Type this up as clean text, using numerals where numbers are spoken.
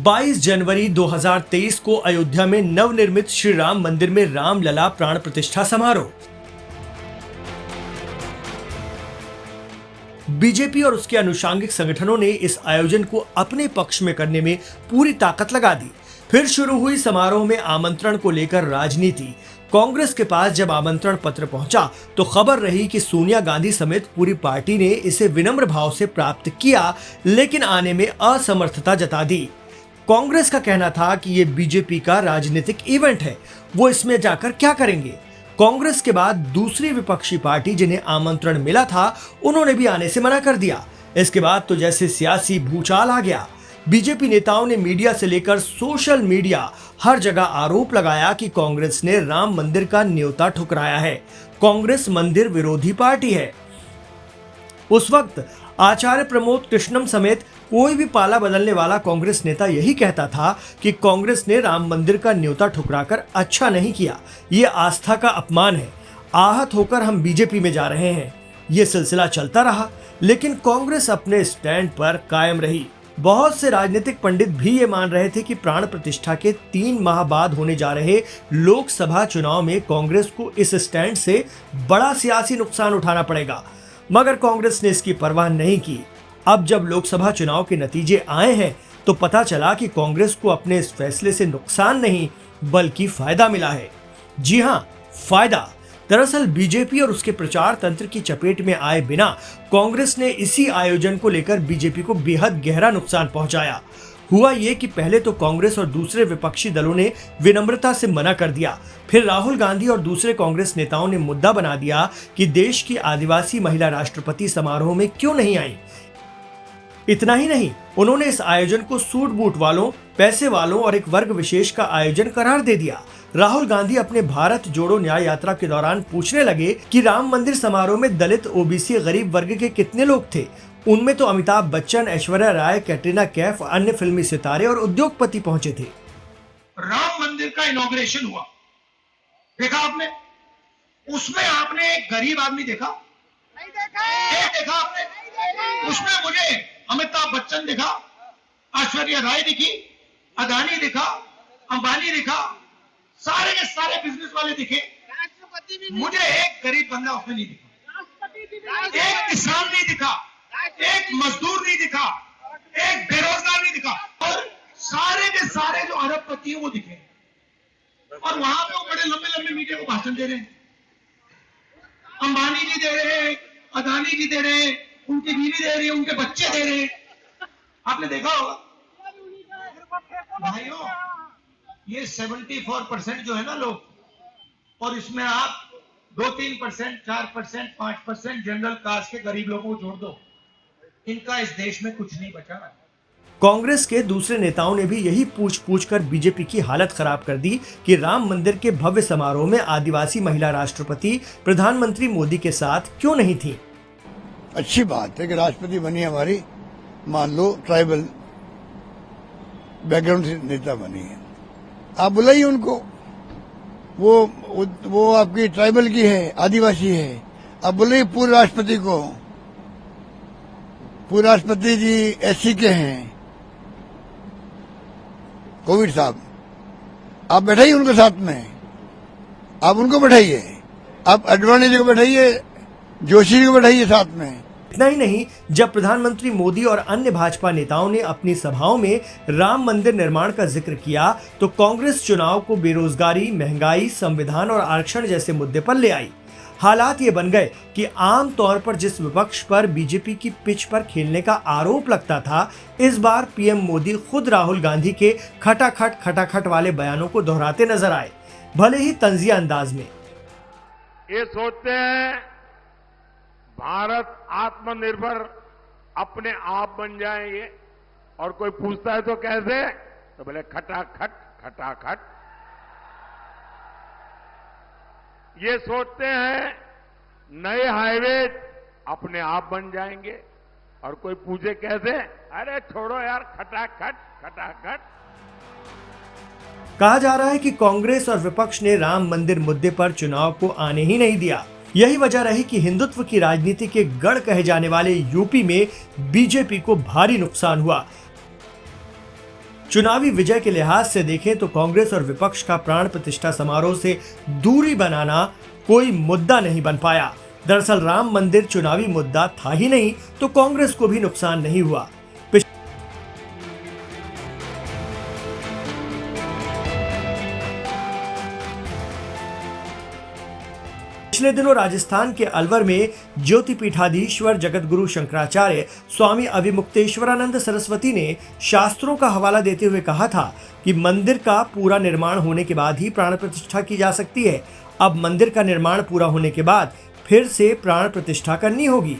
22 जनवरी 2023 को अयोध्या में नवनिर्मित श्री राम मंदिर में रामलला प्राण प्रतिष्ठा समारोह। बीजेपी और उसके अनुषंगिक संगठनों ने इस आयोजन को अपने पक्ष में करने में पूरी ताकत लगा दी। फिर शुरू हुई समारोह में आमंत्रण को लेकर राजनीति। कांग्रेस के पास जब आमंत्रण पत्र पहुंचा तो खबर रही कि सोनिया गांधी समेत पूरी पार्टी ने इसे विनम्र भाव से प्राप्त किया, लेकिन आने में असमर्थता जता दी। कांग्रेस का कहना था कि ये बीजेपी का राजनीतिक इवेंट है, वो इसमें जाकर क्या करेंगे। कांग्रेस के बाद दूसरी विपक्षी पार्टी जिन्हें आमंत्रण मिला था, उन्होंने भी आने से मना कर दिया। इसके बाद तो जैसे सियासी भूचाल आ गया। बीजेपी नेताओं ने मीडिया से लेकर सोशल मीडिया हर जगह आरोप लगाया कि कांग्रेस ने राम मंदिर का न्योता ठुकराया है। कांग्रेस मंदिर विरोधी पार्टी है। उस वक्त आचार्य प्रमोद कृष्णम समेत कोई भी पाला बदलने वाला कांग्रेस नेता यही कहता था कि कांग्रेस ने राम मंदिर का न्योता ठुकराकर अच्छा नहीं किया, ये आस्था का अपमान है। आहत होकर हम बीजेपी में जा रहे हैं। ये सिलसिला चलता रहा, लेकिन कांग्रेस अपने स्टैंड पर कायम रही। बहुत से राजनीतिक पंडित भी ये मान रहे थे कि प्राण प्रतिष्ठा के 3 माह बाद होने जा रहे लोकसभा चुनाव में कांग्रेस को इस स्टैंड से बड़ा सियासी नुकसान उठाना पड़ेगा, मगर कांग्रेस ने इसकी परवाह नहीं की। अब जब लोकसभा चुनाव के नतीजे आए हैं तो पता चला कि कांग्रेस को अपने इस फैसले से नुकसान नहीं बल्कि फायदा मिला है। जी हां, फायदा। दरअसल बीजेपी और उसके प्रचार तंत्र की चपेट में आए बिना कांग्रेस ने इसी आयोजन को लेकर बीजेपी को बेहद गहरा नुकसान पहुंचाया। हुआ ये कि पहले तो कांग्रेस और दूसरे विपक्षी दलों ने विनम्रता से मना कर दिया। फिर राहुल गांधी और दूसरे कांग्रेस नेताओं ने मुद्दा बना दिया कि देश की आदिवासी महिला राष्ट्रपति समारोह में क्यों नहीं आई। इतना ही नहीं, उन्होंने इस आयोजन को सूट बूट वालों, पैसे वालों और एक वर्ग विशेष का आयोजन करार दे दिया। राहुल गांधी अपने भारत जोड़ो न्याय यात्रा के दौरान पूछने लगे कि राम मंदिर समारोह में दलित, ओबीसी, गरीब वर्ग के कितने लोग थे। उनमें तो अमिताभ बच्चन, ऐश्वर्या राय, कैटरीना कैफ, अन्य फिल्मी सितारे और उद्योगपति पहुंचे थे। राम मंदिर का इनॉग्रेशन हुआ, देखा आपने? उसमें आपने एक गरीब आदमी देखा? नहीं देखा आपने? उसमें मुझे अमिताभ बच्चन दिखा, ऐश्वर्या राय दिखी, अदानी दिखा, अंबानी दिखा, सारे के सारे बिजनेस वाले दिखे। मुझे एक गरीब बंदा उसमें नहीं दिखा, एक किसान नहीं दिखा, एक मजदूर नहीं दिखा, एक बेरोजगार नहीं दिखा, और सारे के सारे जो अरबपति हैं वो दिखे। और वहां पे वो बड़े लंबे लंबे मीडिया को भाषण दे रहे हैं। अंबानी जी दे रहे हैं, अदानी जी दे रहे हैं, उनकी बीवी दे रही है, उनके बच्चे दे रहे हैं। आपने देखा होगा भाइयों, ये 74% जो है ना लोग, और इसमें आप 2-3%, 4%, 5% जनरल कास्ट के गरीब लोगों को जोड़ दो, इनका इस देश में कुछ नहीं बचा। कांग्रेस के दूसरे नेताओं ने भी यही पूछ कर बीजेपी की हालत खराब कर दी कि राम मंदिर के भव्य समारोह में आदिवासी महिला राष्ट्रपति प्रधानमंत्री मोदी के साथ क्यों नहीं थी। अच्छी बात है कि राष्ट्रपति बनी हमारी, मान लो ट्राइबल बैकग्राउंड से नेता बनी है, आप बुलाइए उनको। वो आपकी ट्राइबल की है, आदिवासी है, आप बुलाइए पूर्व राष्ट्रपति को। पूर्व राष्ट्रपति जी एससी के हैं, कोविड साहब, आप बैठाइए उनको साथ में, आप उनको बैठाइए, आप अडवाणी जी को बैठाइए, जोशी जी को बैठाइए साथ में। इतना ही नहीं, जब प्रधानमंत्री मोदी और अन्य भाजपा नेताओं ने अपनी सभाओं में राम मंदिर निर्माण का जिक्र किया तो कांग्रेस चुनाव को बेरोजगारी, महंगाई, संविधान और आरक्षण जैसे मुद्दे पर ले आई। हालात ये बन गए कि आम तौर पर जिस विपक्ष पर बीजेपी की पिच पर खेलने का आरोप लगता था, इस बार पीएम मोदी खुद राहुल गांधी के खटाखट वाले बयानों को दोहराते नजर आए, भले ही तंजिया अंदाज में। ये सोचते हैं भारत आत्मनिर्भर अपने आप बन जाएंगे, और कोई पूछता है तो कैसे, तो बोले खटाखट। ये सोचते हैं नए हाईवे अपने आप बन जाएंगे, और कोई पूछे कैसे, अरे छोड़ो यार, खटाखट। कहा जा रहा है कि कांग्रेस और विपक्ष ने राम मंदिर मुद्दे पर चुनाव को आने ही नहीं दिया। यही वजह रही कि हिंदुत्व की राजनीति के गढ़ कहे जाने वाले यूपी में बीजेपी को भारी नुकसान हुआ। चुनावी विजय के लिहाज से देखें तो कांग्रेस और विपक्ष का प्राण प्रतिष्ठा समारोह से दूरी बनाना कोई मुद्दा नहीं बन पाया। दरअसल राम मंदिर चुनावी मुद्दा था ही नहीं, तो कांग्रेस को भी नुकसान नहीं हुआ। पिछले दिनों राजस्थान के अलवर में ज्योतिपीठाधीश्वर जगतगुरु शंकराचार्य स्वामी अभिमुक्तेश्वरानंद सरस्वती ने शास्त्रों का हवाला देते हुए कहा था कि मंदिर का पूरा निर्माण होने के बाद ही प्राण प्रतिष्ठा की जा सकती है। अब मंदिर का निर्माण पूरा होने के बाद फिर से प्राण प्रतिष्ठा करनी होगी।